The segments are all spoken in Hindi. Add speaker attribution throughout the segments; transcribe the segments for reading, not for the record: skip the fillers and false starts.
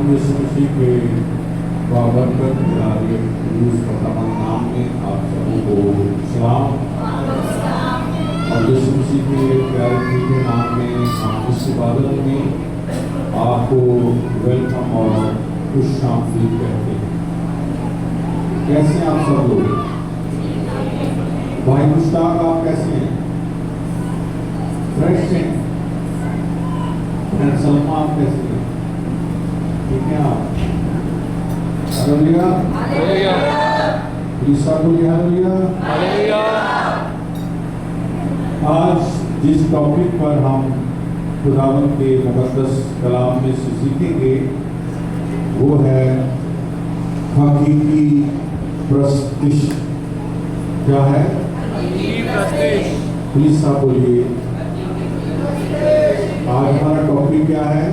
Speaker 1: खुदावंद यीशु मसीह के बाबरकत जारी क्रूस पतावन नाम में आप सबों को सलाम। और यीशु मसीह के प्यारे मीठे नाम में हम इस इबादत में आपको वेलकम और खुश आमदीद कहते हैं। कैसे हैं आप सब लोग? भाई मुश्ताक, आप कैसे हैं? फ्रेश हैं? सलमा, आप कैसे हैं? ठीक है आप? हालेलुया,
Speaker 2: हालेलुया,
Speaker 1: ईसा बोलिए हालेलुया,
Speaker 2: हालेलुया।
Speaker 1: आज जिस टॉपिक पर हम खुदावंद के मुकद्दस कलाम में से सीखेंगे वो है हकीकी प्रस्तिश। क्या है? प्लीज आप बोलिए। आज हमारा टॉपिक क्या है?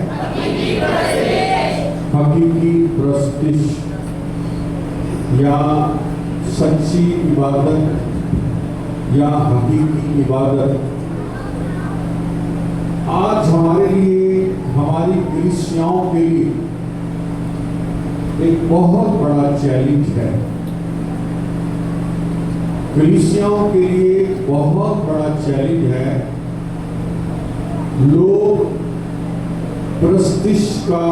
Speaker 1: हकीकी प्रस्तिश या सच्ची इबादत या हकीकी इबादत। आज हमारे लिए, हमारी कलीसियाओं के लिए एक बहुत बड़ा चैलेंज है। कलीसियाओं के लिए बहुत बड़ा चैलेंज है। लोग प्रस्तिश का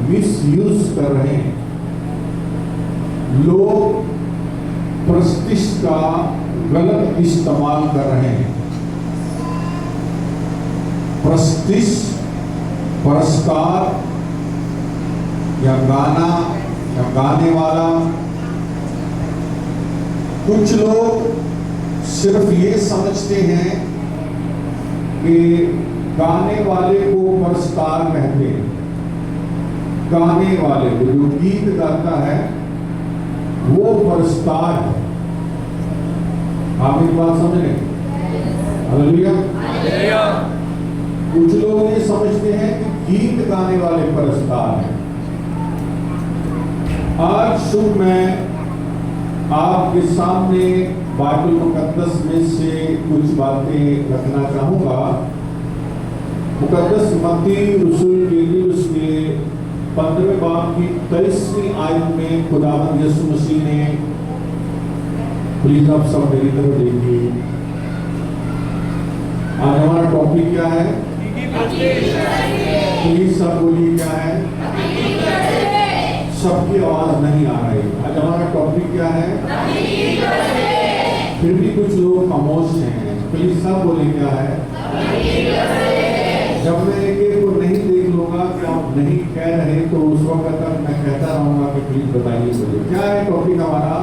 Speaker 1: मिसयूज कर रहे हैं। लोग प्रस्तिश का गलत इस्तेमाल कर रहे हैं। प्रस्तिश, पुरस्कार या गाना या गाने वाला, कुछ लोग सिर्फ ये समझते हैं कि गाने वाले को पुरस्कार कहते हैं। गाने वाले को, जो गीत गाता है वो पुरस्कार है। आप एक बात समझ रहे? Hallelujah,
Speaker 2: hallelujah.
Speaker 1: कुछ लोग ये समझते हैं कि गीत गाने वाले पुरस्कार हैं। आज शुभ मैं आपके सामने बाइबल मुकद्दस में से कुछ बातें रखना चाहूंगा। मुकद्दस मत्ती रसूल के 15वें बाब की 23वीं आयत में खुदावंद यीशु मसीह ने, प्लीज आप सब मेरी तरफ देखिए। आज हमारा टॉपिक क्या है? प्लीज सब बोलिए, क्या है? सबकी आवाज नहीं आ रही। आज हमारा टॉपिक क्या है? फिर भी कुछ लोग खामोश हैं। प्लीज सब बोले, क्या है? जब मैं एक को नहीं देख लूंगा कि आप नहीं कह रहे तो उस वक्त तक मैं कहता रहूंगा कि प्लीज बताइए बोलिए, क्या है टॉपिक हमारा?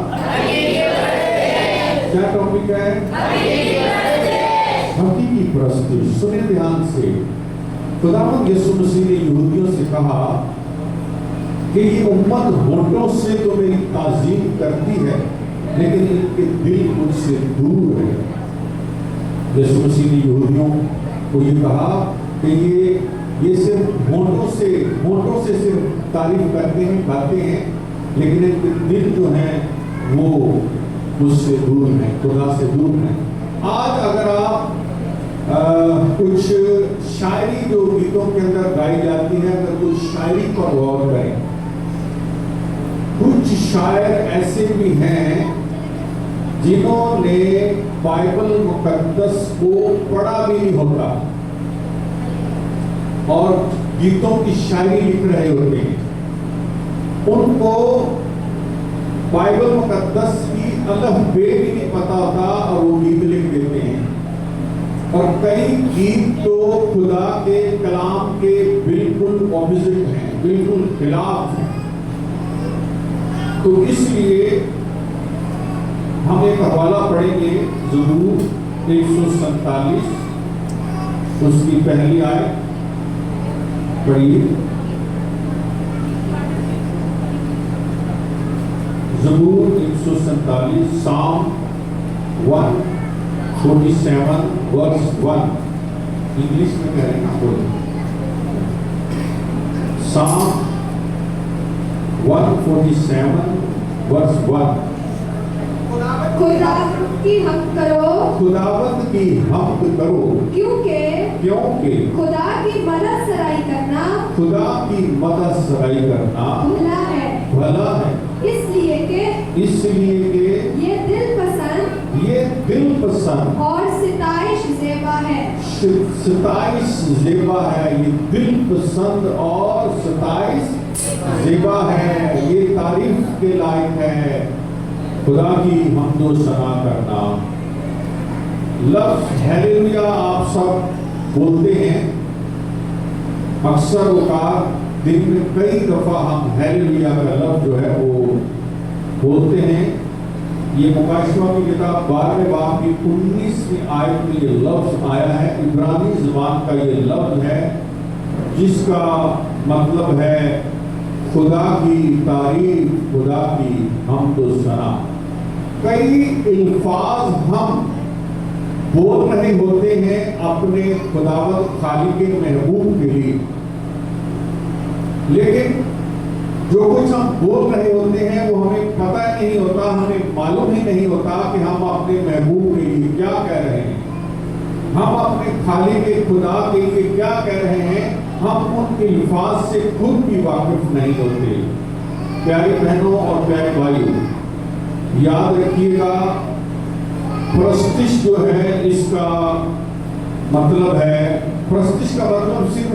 Speaker 1: क्या टॉपिक है? हकीकी प्रस्तिश। सुनिए ध्यान से। खुदावंद यीशु मसीह ने यहूदियों से कहा कि ये उम्मत होठों से तो मेरी ताज़ीम करती है लेकिन इनके दिल मुझसे दूर है। यीशु मसीह ने यहूदियों को ये कहा कि ये सिर्फ होठों से सिर्फ तारीफ करते हैं, गाते हैं, लेकिन इनके दिल जो हैं वो मुझसे दूर हैं, खुदा से दूर हैं। आज अगर आप कुछ शायरी जो गीतों के अंदर गाई जाती है, अगर कुछ शायरी पर गौर करें, कुछ शायर ऐसे भी हैं जिन्होंने बाइबल मुकद्दस को पढ़ा भी नहीं होता और गीतों की शायरी लिख रहे होते हैं। उनको बाइबल मुकद्दस की अलग बे भी नहीं पता होता और वो गीत लिख देते हैं। और कई गीत तो खुदा के कलाम के बिल्कुल ऑपोजिट हैं, बिल्कुल खिलाफ हैं। तो इसलिए हम एक हवाला पढ़ेंगे, ज़बूर 147, उसकी पहली आयत पढ़िए। ज़बूर 147, साम 147 वर्स 1। इंग्लिश में कह रहे हैं, बोलिए। साम 147 वर्स 1।
Speaker 3: खुदावंद की हम्द करो,
Speaker 1: खुदावंद की हम्द करो,
Speaker 3: क्योंकि
Speaker 1: क्योंकि
Speaker 3: खुदा की मदद सराई करना
Speaker 1: खुदा की मदद सगाई करना
Speaker 3: भला है,
Speaker 1: भला है,
Speaker 3: इसलिए कि
Speaker 1: इसलिए
Speaker 3: ये दिल पसंद
Speaker 1: कि ये दिल पसंद
Speaker 3: और सिताइश ज़ेबा है।
Speaker 1: सताइश ज़ेबा है। ये दिल पसंद और सताइश ज़ेबा है। ये तारीफ के लायक है। खुदा की हमदो सना करना। लफ्ज़ हालेलुया आप सब बोलते हैं। अक्सर औकात दिन में कई दफा हम हालेलुया का लफ्ज़ जो है वो बोलते हैं। ये मुकाशिमा की किताब 12वें बाब की 19वीं आयत में ये लफ्ज़ आया है। इब्रानी ज़बान का ये लफ्ज़ है जिसका मतलब है खुदा की तारीफ, खुदा की हमदो सना। कई अल्फाज हम बोल रहे होते हैं अपने खुदावंद खालिक महबूब के लिए, लेकिन जो कुछ हम बोल रहे होते हैं वो हमें पता नहीं होता, हमें मालूम ही नहीं होता कि हम अपने महबूब के लिए क्या कह रहे हैं, हम अपने खालिक खुदा के लिए क्या कह रहे हैं। हम उन अल्फाज से खुद भी वाकिफ नहीं होते। प्यारी बहनों और प्यारे भाइयों, याद रखिएगा प्रस्तिश जो है इसका मतलब है, प्रस्तिश का मतलब सिर्फ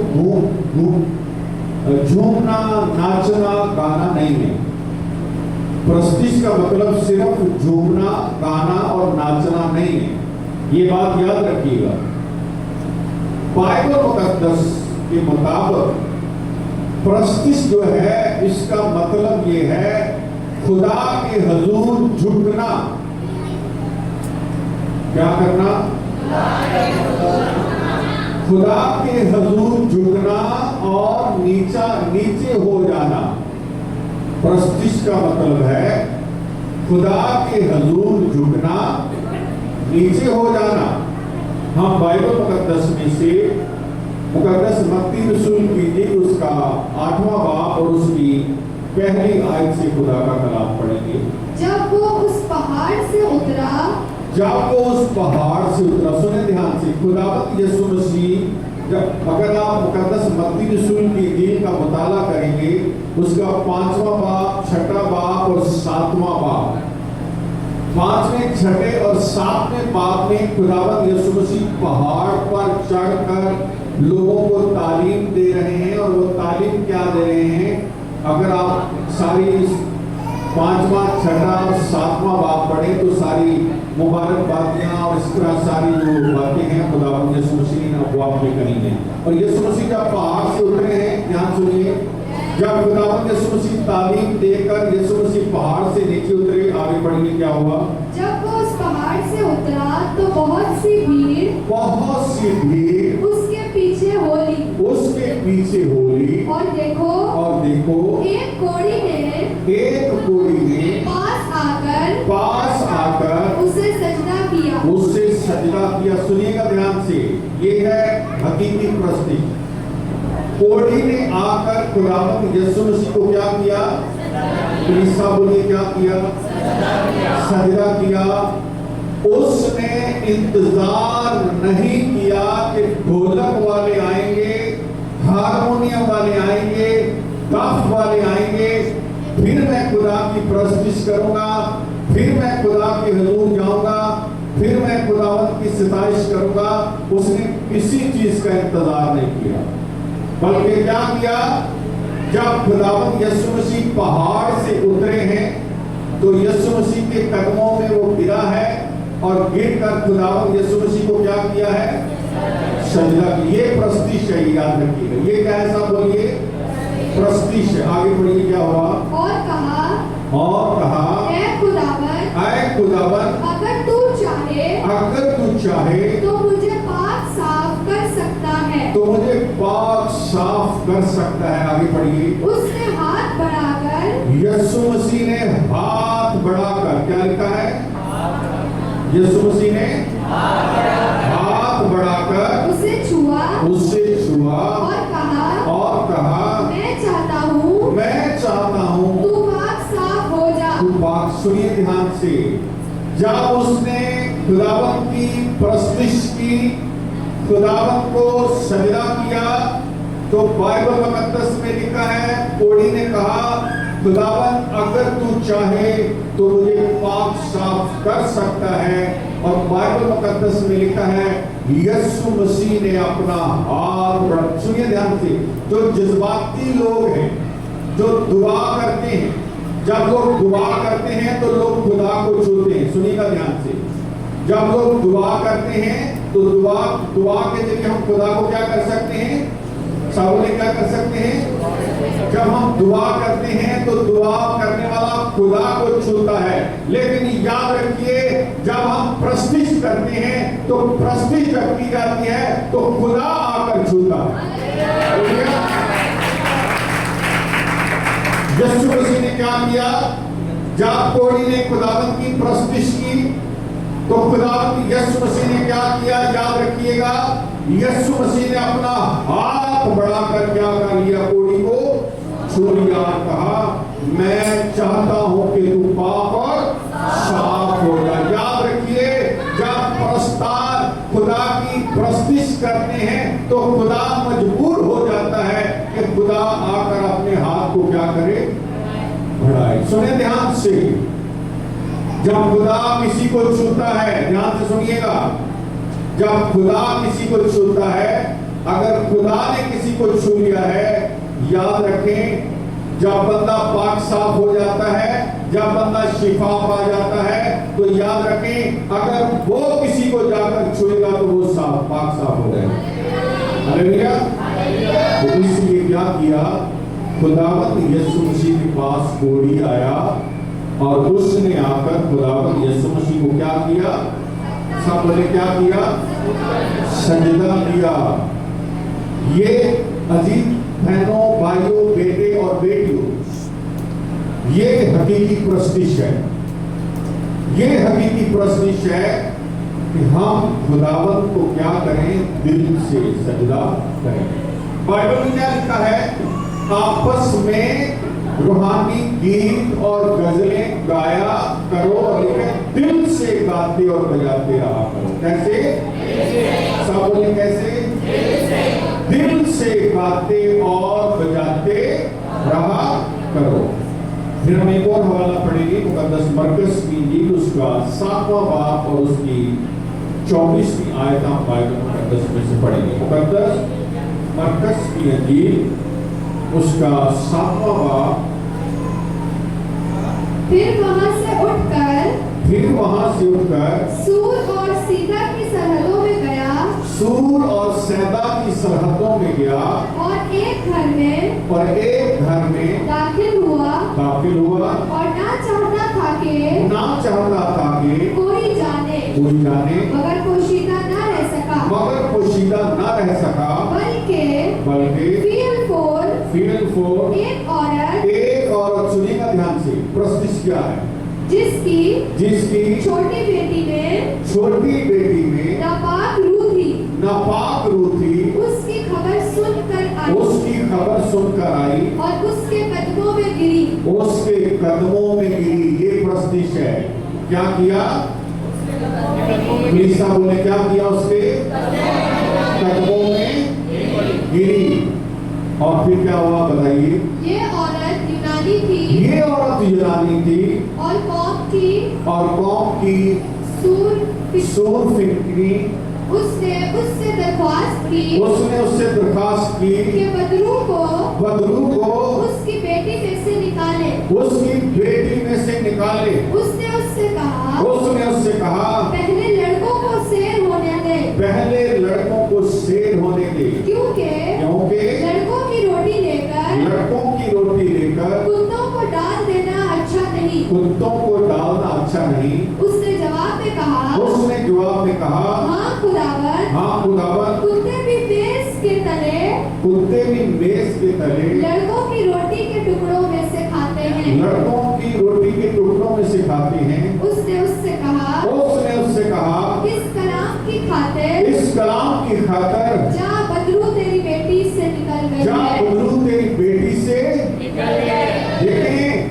Speaker 1: झूमना, नाचना, गाना नहीं है। प्रस्तिश का मतलब सिर्फ झूमना, गाना और नाचना नहीं है। ये बात याद रखिएगा। बाइबल मुकद्दस के मुताबिक प्रस्तिश जो है इसका मतलब ये है खुदा के हजूर झुकना। क्या करना? खुदा के हजूर झुकना और नीचे हो जाना। प्रस्तिश का मतलब है खुदा के हजूर झुकना, नीचे हो जाना। हम बाइबल मुकद्दस में से मुकद्दस मत्ती रसूल कीजिए उसका 8वां बाब और उसकी पहली आयत से खुदा का कलाम पढ़ेंगे।
Speaker 3: जब वो उस पहाड़ से उतरा,
Speaker 1: जब वो उस पहाड़ से उतरा, सुने ध्यान से, खुदावंद यीशु मसीह जब, अगर आप मुकद्दस मत्ती रसूल की इंजील का मुताला करेंगे उसका 5वां बाब, 6वां बाब और 7वां बाब, 5वें, 6ठे और 7वें बाब में खुदावंद यीशु मसीह पहाड़ पर चढ़कर लोगों को तालीम दे रहे हैं। और वो तालीम क्या दे रहे हैं? अगर आप सारी 5वां, 6ठा और 7वां बाब पढ़े तो सारी मुबारकबादियां और इस तरह सारी जो बातें हैं खुदावंद यीशु मसीह ने अबवाब में करी हैं। और यीशु मसीह जब पहाड़ से उतरे हैं, ध्यान सुनिए, जब खुदावंद यीशु मसीह तालीम देकर यीशु मसीह पहाड़ से नीचे उतरे, आगे बढ़िए क्या हुआ?
Speaker 3: जब वो उस पहाड़ से उतरा तो बहुत सी भीड़ उसके पीछे हो ली। और देखो एक कोढ़ी ने पास आकर उसे सजदा किया।
Speaker 1: सुनिएगा ध्यान से, ये है हकीकी प्रस्तिश। कोढ़ी ने आकर खुदावंद यीशु मसीह को क्या किया? कलीसिया बोलिए क्या किया? सजदा किया। उसने इंतजार नहीं किया कि ढोलक वाले आएंगे, हारमोनियम वाले आएंगे, ताफ वाले आएंगे, फिर मैं खुदा की प्रस्तिश करूंगा, फिर मैं खुदा के हजूर जाऊंगा, फिर मैं खुदावंद की सिताइश करूंगा। उसने किसी चीज का इंतजार नहीं किया, बल्कि क्या किया? जब खुदावंद यीशु मसीह पहाड़ से उतरे हैं तो यीशु मसीह के कदमों में वो गिरा है और गिरकर खुदावंद यीशु मसीह को क्या किया है? सजदा की। ये प्रस्तिश है, याद रखिएगा। ये क्या है? सब बोलिए, प्रस्तिश है। आगे बढ़िए क्या हुआ?
Speaker 3: और कहा ऐ खुदावंद, अगर तू चाहे तो मुझे पाक साफ कर सकता है। आगे पढ़िए। उसने हाथ बढ़ाकर, यीशु मसीह ने हाथ बढ़ाकर, क्या लिखा है? यीशु मसीह ने हाथ बढ़ाकर उसे छुआ और कहा मैं चाहता हूँ तू पाक। सुनिए ध्यान से, जब उसने खुदावंद की प्रस्तिश की, खुदावंद को सजदा किया,
Speaker 1: तो बाइबल मुकद्दस में लिखा है, कोड़ी ने कहा, खुदावन अगर तू चाहे तो मुझे पाक साफ कर सकता है। और बाइबल मुकद्दस में लिखा है, यीशु मसीह ने अपना हाथ बढ़ा। सुनिए ध्यान से, जो जज्बाती लोग हैं, जो दुआ करते हैं, जब लोग दुआ करते हैं तो लोग खुदा को छूते हैं। सुनिएगा ध्यान से, जब लोग दुआ करते हैं तो दुआ के जरिए हम खुदा को क्या कर सकते हैं? सामने क्या कर सकते हैं? जब हम दुआ करते हैं तो दुआ करने वाला खुदा को छूता है। लेकिन याद रखिए, जब हम प्रस्तिश करते हैं तो प्रस्तिश जब की जाती है तो खुदा आकर छूता है। यीशु मसीह ने क्या किया? जब कोड़ी ने खुदावंत की प्रस्तिश की तो खुदावंत यीशु मसीह ने क्या किया? याद रखिएगा, यीशु मसीह ने अपना हाथ बढ़ाकर क्या कर लिया? कोड़ी को छू लिया, कहा मैं चाहता हूं कि तू पाक और साफ हो जा। याद रखिए, जब प्रस्ताव खुदा की प्रस्तिश करते हैं तो खुदा मजबूर हो जाता है कि खुदा आकर अपने हाथ को क्या करे? बढ़ाए। सुने ध्यान से, जब खुदा किसी को छूता है, ध्यान से सुनिएगा, जब खुदा किसी को छूता है, अगर खुदा ने किसी को छू लिया है, याद रखें, जब बंदा पाक साफ हो जाता है, जब बंदा शिफा पा जाता है, तो याद रखें, अगर वो किसी को जाकर छुएगा तो वो पाक साफ हो जाएगा। हालेलुया। तो इसलिए क्या किया? खुदावंत यीशु मसीह के पास कोड़ी आया और उसने आकर खुदावंत यीशु मसीह को क्या किया? सब बोले क्या किया? सजदा किया। ये अजीज बहनों, भाइयों, बेटे और बेटियों, ये हकीकी प्रस्तिश है। ये हकीकी प्रस्तिश है कि हम खुदावंत को क्या करें? दिल से सजदा करें। बाइबल में क्या लिखा है? आपस में रूहानी गीत और गजलें गाया करो और दिल से गाते और बजाते रहा करो। कैसे? सब बोले कैसे? दिल से गाते और बजाते रहा करो। फिर हम एक और हवाला पढ़ेंगे, मुकद्दस मरकस की इंजील उसका 7वां बाब और उसकी 24वीं आयत हम बाइबल मुकद्दस में से पढ़ेंगे। मुकद्दस मरकस की इंजील उसका 7वां बाब।
Speaker 3: फिर वहां से उठकर सूर और सीधा की सरहदों में गया।
Speaker 1: सूर और सैदा की सरहदों में गया
Speaker 3: और एक घर में दाखिल हुआ और ना चाहता था कि कोई जाने मगर पोशीदा ना रह सका बल्कि फील एक औरत सुनिएगा ध्यान से, प्रस्तिश क्या है? जिसकी छोटी बेटी में नापाक रूह थी, उसकी खबर सुनकर आई और उसके कदमों में गिरी। ये प्रस्तिश है। क्या किया? प्लीज बोले क्या किया? उसके कदमों में गिरी। और फिर क्या हुआ बताइए? ये औरत यूनानी थी और कौम की सूर फिक्री। उसने उससे दरख्वास्त की कि बदरू को उसकी बेटी में से निकाले। उसने उससे कहा पहले लड़कों को सेर होने दे, क्योंकि लड़कों की रोटी लेकर कुत्तों को डालना अच्छा नहीं। उसने जवाब में कहा हाँ खुदावन, कुत्ते भी मेज के तले लड़कों की रोटी के टुकड़ों में से खाते हैं। उसने उससे कहा इस कलाम की खातिर जा बदरू तेरी बेटी से निकल गई। देखें,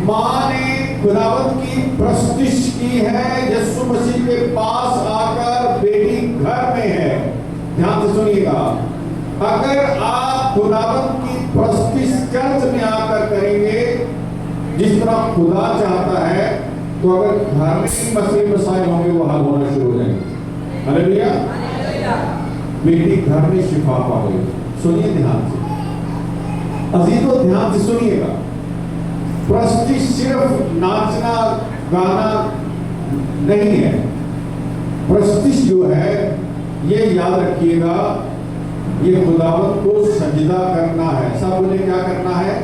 Speaker 3: माँ ने खुदावंत की प्रस्तिश की है। यीशु मसीह के पास आकर बेटी घर में है। ध्यान से सुनिएगा, अगर आप
Speaker 1: खुदावंद की प्रस्तुति चर्च में आकर करेंगे जिस तरह खुदा चाहता है, तो अगर घर में मसले मसाइल होंगे वो हल होना शुरू हो जाएंगे। हालेलुया। बेटी घर में शिफा पाओगे। सुनिए ध्यान से, अजीजों ध्यान से सुनिएगा। प्रस्तुति सिर्फ नाचना गाना नहीं है। प्रस्तुति जो है ये याद रखिएगा, ये खुदावंद को सजदा करना है। सब बोले क्या करना है?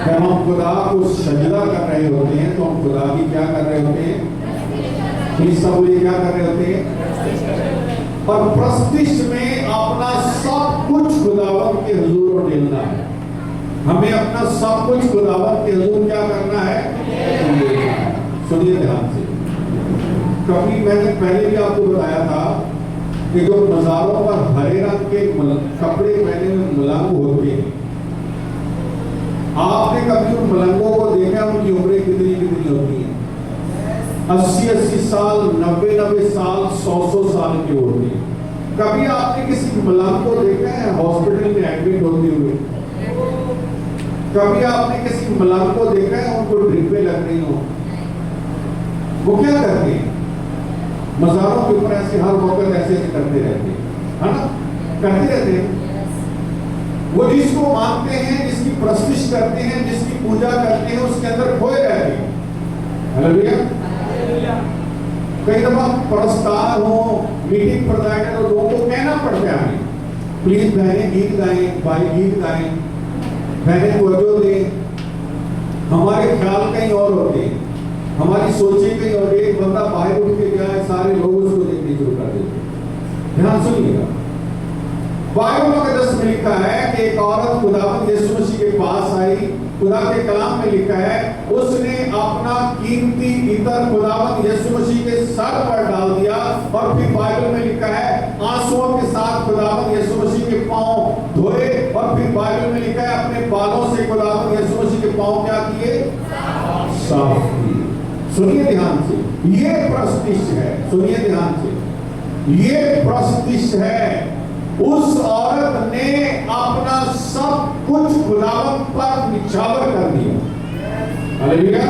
Speaker 1: जब हम खुदा को सजदा कर रहे होते हैं तो हम खुदा की क्या कर रहे होते हैं? प्लीज सब बोले क्या कर रहे होते हैं? और प्रस्तुति में अपना सब कुछ खुदावंद के हुजूर में देना है। हमें अपना सब कुछ खुदावंद के हुजूर क्या करना है? सुनिए ध्यान से। कभी मैंने पहले भी आपको बताया था कि जो मज़ारों पर हरे रंग के कपड़े पहने हुए मलंग होते हैं, आपने कभी उन मलंगों को देखा? उनकी उम्रें कितनी कितनी होती हैं? 80-80 साल, 90-90 साल, 100-100 साल के होते हैं। कभी आपने किसी मलंग को देखा है हॉस्पिटल में एडमिट होते हुए? कभी आपने किसी मलंग को देखा है उनको ड्रिपें लग रही हो? वो क्या करते हैं? मज़ारों के ऊपर ऐसे हर वक्त ऐसे ऐसे करते रहते हैं, है ना? करते रहते हैं। वो जिसको मानते हैं, जिसकी प्रस्तुति करते हैं, जिसकी पूजा करते हैं, उसके अंदर खोए रहते हैं। हालेलुया। कई दफा प्रस्ताव हो, मीटिंग प्रोवाइडर हो, लोगों को कहना पड़ता है हमें, प्लीज बहनें गीत गाएं, भाई गीत गाएं, बहनें तवज्जो दें। हमारे ख्याल कहीं और होते हैं, हमारी सोचें कहीं और। एक बंदा बाहर उठ के जाए, सारे लोग उसको देखने शुरू कर देते। ध्यान सुनिएगा, बाइबल मुकद्दस में लिखा है कि एक औरत खुदावंद यीशु मसीह के पास आई। खुदा के कलाम में लिखा है उसने अपना कीमती इत्र खुदावंद यीशु मसीह के सर पर डाल दिया। और फिर बाइबल में लिखा है आंसुओं के साथ खुदावंद यीशु मसीह के पांव धोए। और फिर बाइबल में लिखा है अपने बालों से खुदावंद यीशु मसीह के पांव क्या किए? साफ किए। सुनिए ध्यान से, ये प्रस्तुति है। सुनिए ध्यान से, ये प्रस्तुति है। उस औरत ने अपना सब कुछ खुदावंद पर निछावर कर दिया। हालेलुया।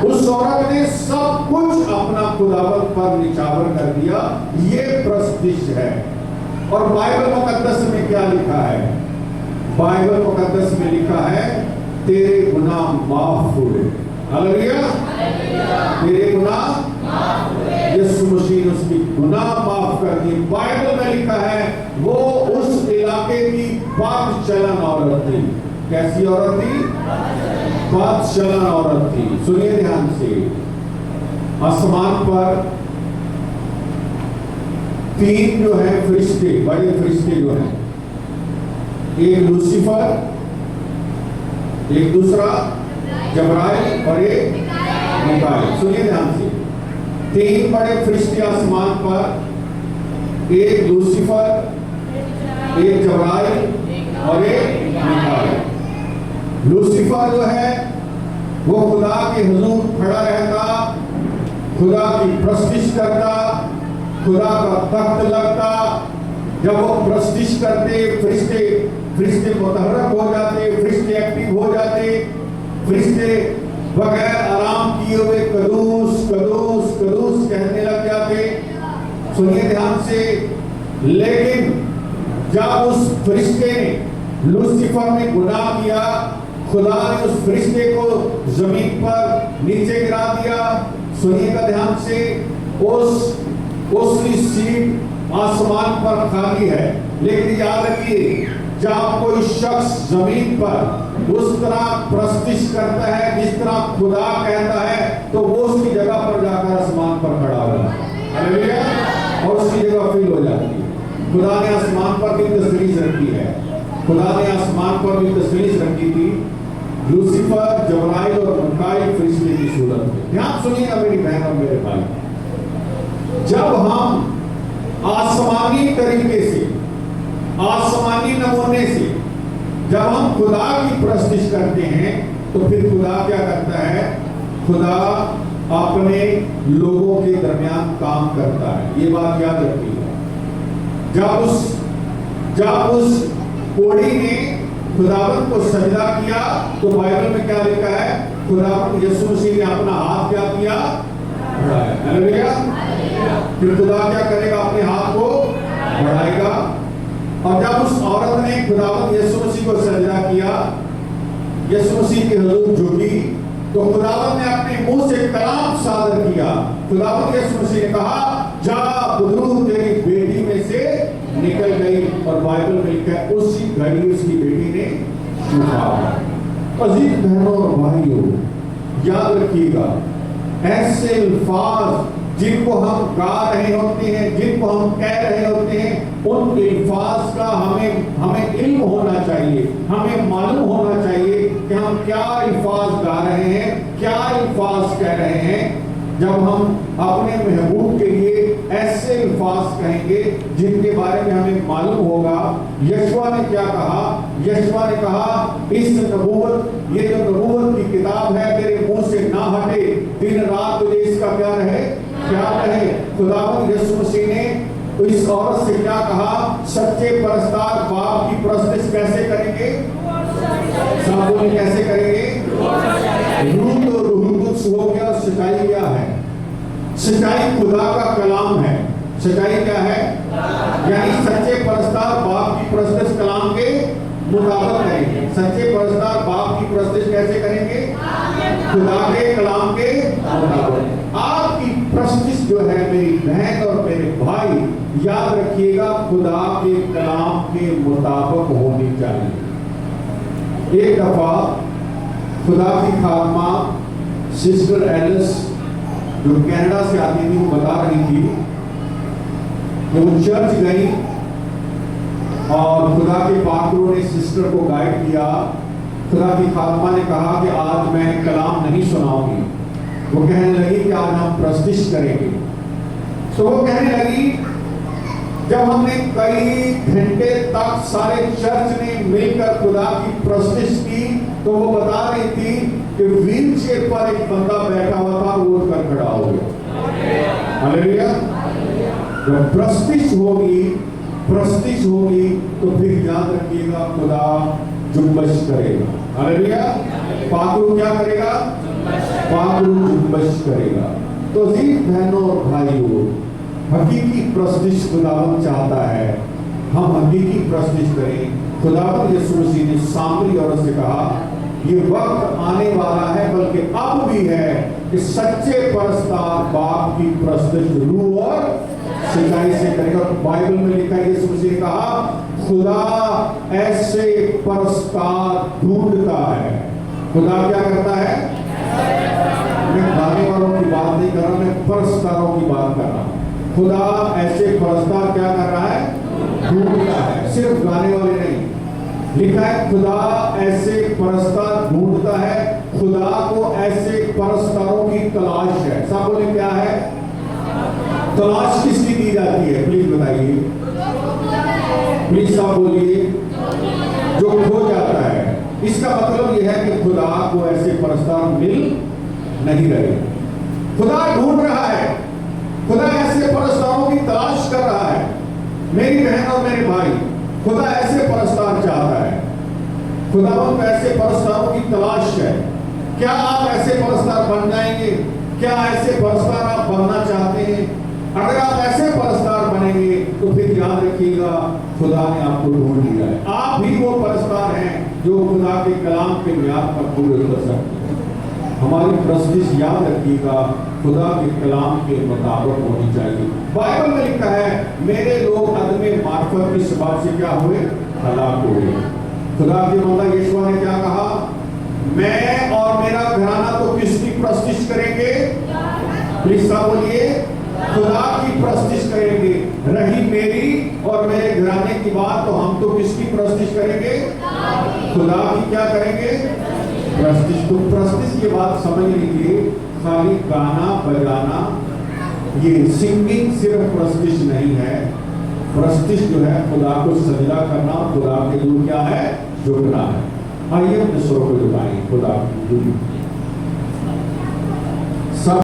Speaker 1: उस औरत ने सब कुछ अपना खुदावंद पर निछावर कर दिया। ये प्रस्तुति है। और बाइबल मुकद्दस में क्या लिखा है? बाइबल मुकद्दस में लिखा है तेरे गुनाह माफ हुए। हालेलुया। तेरे गुनाह यीशु मसीह ने उसकी गुनाह माफ कर दी। बाइबल में लिखा है वो उस इलाके की बादशाह औरत थी। कैसी औरत थी? बादशाह औरत थी। सुनिए ध्यान से, आसमान पर 3 जो है फरिश्ते, बड़े फरिश्ते जो हैं, एक लूसीफर, एक दूसरा जबराइल और एक मिकाएल। सुनिए ध्यान से, 3 बड़े फरिश्ते आसमान पर, एक लूसीफर, एक जबराइल और एक मिकाएल। लूसीफर जो है वो खुदा के हुजूर खड़ा रहता, खुदा की प्रस्तुति करता, खुदा का तख्त लगता। जब वो प्रस्तुति करते फरिश्ते मुतहर्रक हो जाते, फरिश्ते एक्टिव हो जाते, फरिश्ते बगैर आराम किए हुए कदूस कदूस कदूस कहने लग जाते। सुनिए ध्यान से, लेकिन जब उस फरिश्ते ने, लूसीफर ने गुनाह किया, खुदा ने उस फरिश्ते को जमीन पर नीचे गिरा दिया। सुनिएगा ध्यान से, उसकी सीट आसमान पर खाली है। लेकिन याद रखिए, जब कोई शख्स जमीन पर उस तरह प्रस्तुति करता है जिस तरह खुदा कहता है, तो वो उसकी जगह पर जाकर आसमान पर खड़ा होगा। हालेलुया। और उसकी जगह फिल हो जाती है। खुदा ने आसमान पर भी तस्वीर रखी है। खुदा ने आसमान पर भी तस्वीर रखी थी, लूसीफर, जबराइल और मिकाएल फरिश्ते की सूरत में। ध्यान सुनिएगा मेरी बहन और मेरे भाई, जब हम आसमानी तरीके से, आसमानी नमूने से जब हम खुदा की प्रस्तुति करते हैं, तो फिर खुदा क्या करता है? खुदा अपने लोगों के दरमियान काम करता है। ये बात याद रखिएगा। जब उस
Speaker 3: जब उस कोढ़ी ने खुदावंद को सजदा किया तो बाइबल में क्या लिखा है, खुदावंद यीशु मसीह ने अपना हाथ क्या किया, बढ़ाया। हालेलुया। फिर खुदा क्या करेगा, अपने हाथ को बढ़ाएगा। और जब उस औरत ने खुदावंद यीशु मसीह को सजदा किया, यीशु मसीह के हुजूर झुकी, तो खुदावंद ने अपने मुंह से कलाम सादर किया। खुदावंद यीशु मसीह ने कहा, जा बुजुर्ग तेरी बेटी में से निकल गई। और बाइबल में लिखा है उसी घड़ी उसकी बेटी ने छुपा। अजीज बहनों और भाइयों, याद रखिएगा, ऐसे अल्फाज जिनको हम गा रहे होते हैं, जिनको हम कह रहे होते हैं, उन अल्फाज का हमें इल्म होना चाहिए, हमें मालूम होना चाहिए कि हम क्या अल्फाज गा रहे हैं, क्या अल्फाज कह रहे हैं। जब हम अपने महबूब के लिए ऐसे अल्फाज कहेंगे जिनके बारे में हमें मालूम होगा। यशवा ने क्या कहा, यशवा ने कहा, इस नबूवत, ये जो नबूवत की किताब है मेरे मुंह से ना हटे, दिन रात तुझे इसका क्या रहे, क्या रहे। खुदावंद यीशु मसीह ने इस औरत से क्या कहा, सच्चे परस्तार बाप की परस्तिश कैसे करेंगे, सब बोले कैसे करेंगे, रूह तो रूह कुछ हो गया। सच्चाई क्या है, सच्चाई खुदा का कलाम है। सच्चाई क्या है, यानी सच्चे परस्तार बाप की परस्तिश कलाम के मुताबिक करेंगे। सच्चे परस्तार बाप की परस्तिश कैसे करेंगे, खुदा के कलाम के मुताबिक। आपकी परस्तिश जो है मेरी बहन और मेरे भाई, याद रखिएगा, खुदा के कलाम के मुताबिक होनी चाहिए। एक दफा खुदा की खादमा सिस्टर एलिस जो कनाडा से आती थी, वो बता रही थी कि वो चर्च गई और खुदा के पात्रों ने सिस्टर को गाइड किया। खुदा की खादमा ने कहा कि आज मैं कलाम नहीं सुनाऊंगी। वो कहने लगी कि आज हम प्रस्तिश करेंगे। तो वो कहने लगी, जब हमने कई घंटे तक सारे चर्च ने मिलकर खुदा की प्रस्तिश की, तो वो बता रही थी कि व्हील चेयर पर एक बंदा बैठा हुआ था, वो उठकर खड़ा हो गया। हालेलुया। जब प्रस्तिश होगी तो फिर याद रखिएगा, खुदा जुम्बश करेगा। हालेलुया। पात्रू क्या करेगा, पात्रू जुम्बश करेगा। तो जी बहनों और भाइयों, हकीकी प्रस्तिश खुदावंद चाहता है हम हकीकी प्रस्तिश करें। खुदावंद यीशु मसीह ने सामरी औरत से कहा, ये वक्त आने वाला है, बल्कि अब भी है, कि सच्चे परस्तार बाप की प्रस्तिश रूह और सच्चाई से करेगा। बाइबल में लिखा है, यीशु मसीह ने कहा, खुदा ऐसे परस्तार ढूंढता है। खुदा क्या करता है, मैं गाने वालों की बात नहीं कर रहा, मैं परस्तारों की बात कर रहा हूं। खुदा ऐसे परस्तार क्या कर रहा है, ढूंढता है, सिर्फ गाने वाले नहीं। लिखा है खुदा ऐसे परस्तार ढूंढता है, खुदा को ऐसे परस्तारों की तलाश है। सब बोले क्या है, तलाश किसकी दी जाती है, प्लीज बताइए, प्लीज सब बोलिए, जो खो जाता है। इसका मतलब यह है कि खुदा को ऐसे परस्तार मिल नहीं रहे, खुदा ढूंढ रहा है, खुदा ऐसे परस्तारों की तलाश कर रहा है। मेरी बहन और मेरे भाई, खुदा ऐसे परस्तार चाहता है, खुदावंद को ऐसे परस्तारों की तलाश है। क्या आप ऐसे परस्तार बन जाएंगे, क्या ऐसे परस्तार आप बनना चाहते हैं? अगर आप ऐसे परस्तार बनेंगे तो फिर याद रखिएगा, खुदा ने आपको ढूंढ लिया है। आप भी वो परस्तार हैं जो खुदा के कलाम के म्याद पर पूरे कर सकते हैं। हमारी प्रस्तिश याद रखिएगा, खुदा के कलाम के मुताबिक होनी चाहिए। बाइबल में लिखा है, मेरे लोग अदमे मार्फत के सबब से क्या हुए, हलाक हुए। खुदा के बंदा यीशुआ ने क्या कहा, मैं और मेरा घराना तो किसकी प्रस्तिश करेंगे, प्लीज सब बोलिए, खुदा की प्रस्तिश करेंगे। रही मेरी और मेरे घराने की बात, तो हम तो किसकी प्रस्तिश करेंगे, खुदा की क्या करेंगे, प्रस्तिश। तो प्रस्तिश की बात समझ लीजिए, खाली गाना बजाना, ये सिंगिंग सिर्फ प्रस्तिश नहीं है। प्रस्तिश जो है खुदा को सजदा करना, खुदा के लिए क्या है, झुकना है। आइए अपने स्वरों को झुकाएं खुदा की